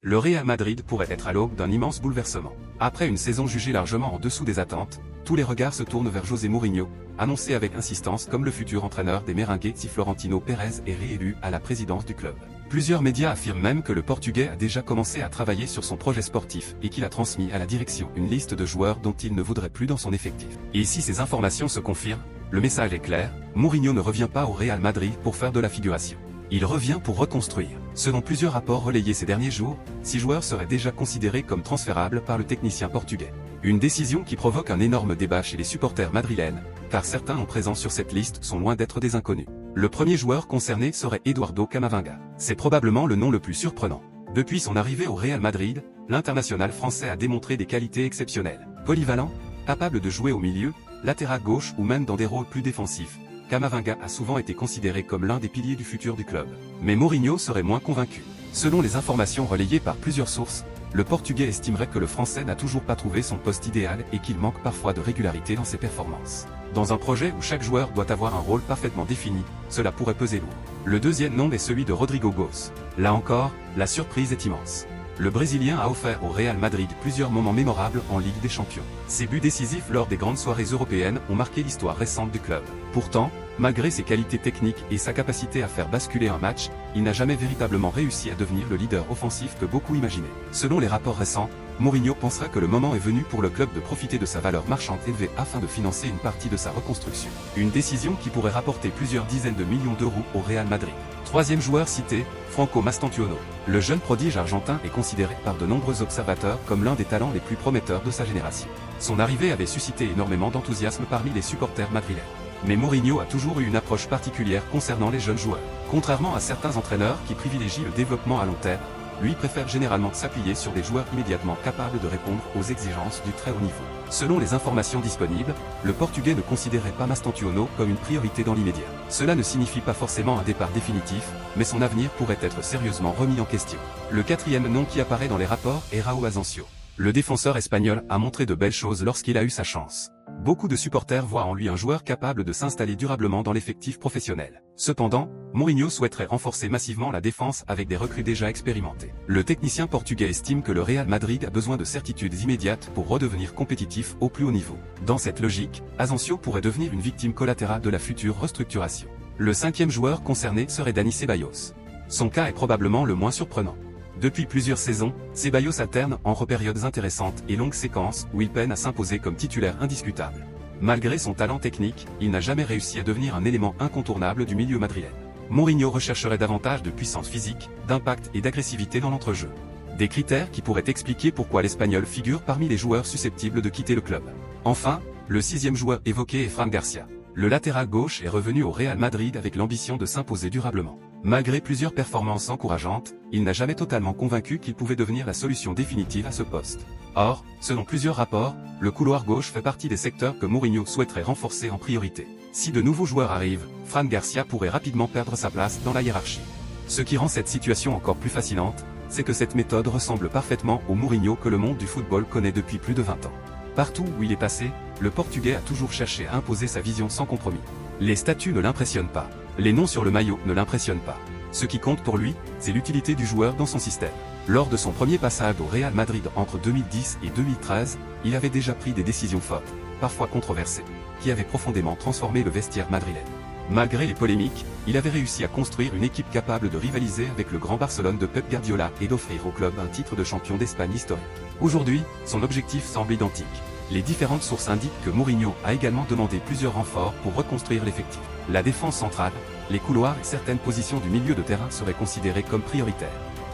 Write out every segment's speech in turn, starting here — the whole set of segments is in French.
Le Real Madrid pourrait être à l'aube d'un immense bouleversement. Après une saison jugée largement en dessous des attentes, tous les regards se tournent vers José Mourinho, annoncé avec insistance comme le futur entraîneur des Merengues si Florentino Pérez est réélu à la présidence du club. Plusieurs médias affirment même que le Portugais a déjà commencé à travailler sur son projet sportif et qu'il a transmis à la direction une liste de joueurs dont il ne voudrait plus dans son effectif. Et si ces informations se confirment, le message est clair, Mourinho ne revient pas au Real Madrid pour faire de la figuration. Il revient pour reconstruire. Selon plusieurs rapports relayés ces derniers jours, 6 joueurs seraient déjà considérés comme transférables par le technicien portugais. Une décision qui provoque un énorme débat chez les supporters madrilènes, car certains en présence sur cette liste sont loin d'être des inconnus. Le premier joueur concerné serait Eduardo Camavinga. C'est probablement le nom le plus surprenant. Depuis son arrivée au Real Madrid, l'international français a démontré des qualités exceptionnelles. Polyvalent, capable de jouer au milieu, latéral gauche ou même dans des rôles plus défensifs, Camavinga a souvent été considéré comme l'un des piliers du futur du club. Mais Mourinho serait moins convaincu. Selon les informations relayées par plusieurs sources, le Portugais estimerait que le Français n'a toujours pas trouvé son poste idéal et qu'il manque parfois de régularité dans ses performances. Dans un projet où chaque joueur doit avoir un rôle parfaitement défini, cela pourrait peser lourd. Le deuxième nom est celui de Rodrigo Goes. Là encore, la surprise est immense. Le Brésilien a offert au Real Madrid plusieurs moments mémorables en Ligue des Champions. Ses buts décisifs lors des grandes soirées européennes ont marqué l'histoire récente du club. Pourtant, malgré ses qualités techniques et sa capacité à faire basculer un match, il n'a jamais véritablement réussi à devenir le leader offensif que beaucoup imaginaient. Selon les rapports récents, Mourinho pensera que le moment est venu pour le club de profiter de sa valeur marchande élevée afin de financer une partie de sa reconstruction. Une décision qui pourrait rapporter plusieurs dizaines de millions d'euros au Real Madrid. Troisième joueur cité, Franco Mastantuono. Le jeune prodige argentin est considéré par de nombreux observateurs comme l'un des talents les plus prometteurs de sa génération. Son arrivée avait suscité énormément d'enthousiasme parmi les supporters madrilènes. Mais Mourinho a toujours eu une approche particulière concernant les jeunes joueurs. Contrairement à certains entraîneurs qui privilégient le développement à long terme, lui préfère généralement s'appuyer sur des joueurs immédiatement capables de répondre aux exigences du très haut niveau. Selon les informations disponibles, le Portugais ne considérait pas Mastantuono comme une priorité dans l'immédiat. Cela ne signifie pas forcément un départ définitif, mais son avenir pourrait être sérieusement remis en question. Le quatrième nom qui apparaît dans les rapports est Raúl Asensio. Le défenseur espagnol a montré de belles choses lorsqu'il a eu sa chance. Beaucoup de supporters voient en lui un joueur capable de s'installer durablement dans l'effectif professionnel. Cependant, Mourinho souhaiterait renforcer massivement la défense avec des recrues déjà expérimentées. Le technicien portugais estime que le Real Madrid a besoin de certitudes immédiates pour redevenir compétitif au plus haut niveau. Dans cette logique, Asensio pourrait devenir une victime collatérale de la future restructuration. Le cinquième joueur concerné serait Dani Ceballos. Son cas est probablement le moins surprenant. Depuis plusieurs saisons, Ceballos alterne entre périodes intéressantes et longues séquences où il peine à s'imposer comme titulaire indiscutable. Malgré son talent technique, il n'a jamais réussi à devenir un élément incontournable du milieu madrilène. Mourinho rechercherait davantage de puissance physique, d'impact et d'agressivité dans l'entrejeu. Des critères qui pourraient expliquer pourquoi l'Espagnol figure parmi les joueurs susceptibles de quitter le club. Enfin, le sixième joueur évoqué est Fran Garcia. Le latéral gauche est revenu au Real Madrid avec l'ambition de s'imposer durablement. Malgré plusieurs performances encourageantes, il n'a jamais totalement convaincu qu'il pouvait devenir la solution définitive à ce poste. Or, selon plusieurs rapports, le couloir gauche fait partie des secteurs que Mourinho souhaiterait renforcer en priorité. Si de nouveaux joueurs arrivent, Fran Garcia pourrait rapidement perdre sa place dans la hiérarchie. Ce qui rend cette situation encore plus fascinante, c'est que cette méthode ressemble parfaitement au Mourinho que le monde du football connaît depuis plus de 20 ans. Partout où il est passé, le Portugais a toujours cherché à imposer sa vision sans compromis. Les statuts ne l'impressionnent pas. Les noms sur le maillot ne l'impressionnent pas. Ce qui compte pour lui, c'est l'utilité du joueur dans son système. Lors de son premier passage au Real Madrid entre 2010 et 2013, il avait déjà pris des décisions fortes, parfois controversées, qui avaient profondément transformé le vestiaire madrilène. Malgré les polémiques, il avait réussi à construire une équipe capable de rivaliser avec le grand Barcelone de Pep Guardiola et d'offrir au club un titre de champion d'Espagne historique. Aujourd'hui, son objectif semble identique. Les différentes sources indiquent que Mourinho a également demandé plusieurs renforts pour reconstruire l'effectif. La défense centrale, les couloirs et certaines positions du milieu de terrain seraient considérées comme prioritaires.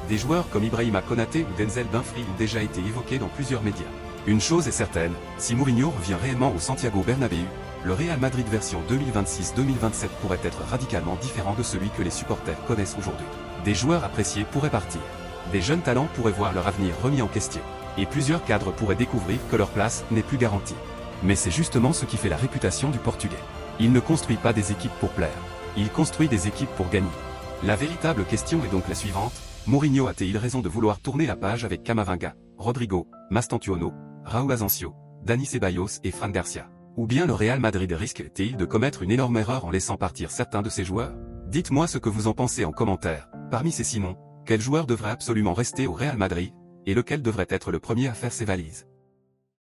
Des joueurs comme Ibrahima Konaté ou Denzel Dumfries ont déjà été évoqués dans plusieurs médias. Une chose est certaine, si Mourinho revient réellement au Santiago Bernabéu, le Real Madrid version 2026-2027 pourrait être radicalement différent de celui que les supporters connaissent aujourd'hui. Des joueurs appréciés pourraient partir. Des jeunes talents pourraient voir leur avenir remis en question. Et plusieurs cadres pourraient découvrir que leur place n'est plus garantie. Mais c'est justement ce qui fait la réputation du Portugais. Il ne construit pas des équipes pour plaire. Il construit des équipes pour gagner. La véritable question est donc la suivante. Mourinho a-t-il raison de vouloir tourner la page avec Camavinga, Rodrigo, Mastantuono, Raúl Asensio, Dani Ceballos et Fran Garcia? Ou bien le Real Madrid risque-t-il de commettre une énorme erreur en laissant partir certains de ses joueurs? Dites-moi ce que vous en pensez en commentaire. Parmi ces 6 noms, Quel joueur devrait absolument rester au Real Madrid, et lequel devrait être le premier à faire ses valises?